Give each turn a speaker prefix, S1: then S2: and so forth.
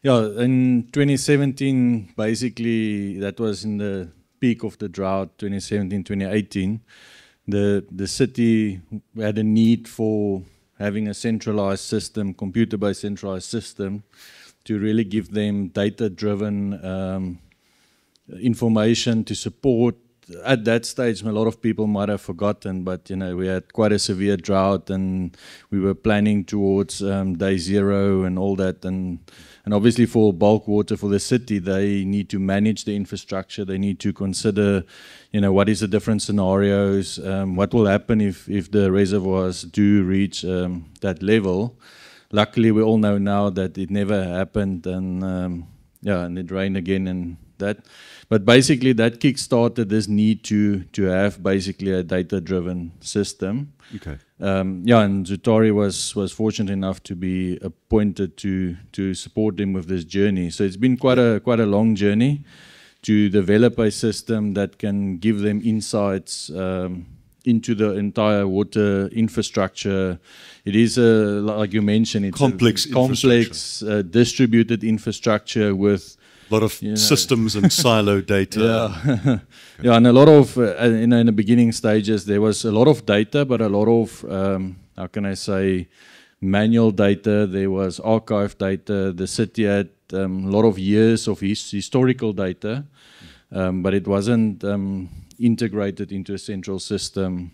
S1: Yeah, in 2017, basically, that was in the peak of the drought, 2017, 2018. The city had a need for having a centralized system, computer-based centralized system, to really give them data-driven information to support. At that stage, a lot of people might have forgotten, but we had quite a severe drought, and we were planning towards day zero and all that. And obviously, for bulk water for the city, they need to manage the infrastructure. They need to consider, what is the different scenarios, what will happen if the reservoirs do reach that level. Luckily, we all know now that it never happened, and and it rained again and that. But basically, that kick-started this need to have basically a data-driven system.
S2: Okay.
S1: And Zutari was fortunate enough to be appointed to support them with this journey. So it's been quite a long journey to develop a system that can give them insights into the entire water infrastructure. It is like you mentioned, it's
S2: complex
S1: distributed infrastructure with
S2: a lot of systems and silo data.
S1: Yeah, and a lot of, in the beginning stages, there was a lot of data, but a lot of, how can I say, manual data. There was archive data. The city had a lot of years of historical data, but it wasn't integrated into a central system.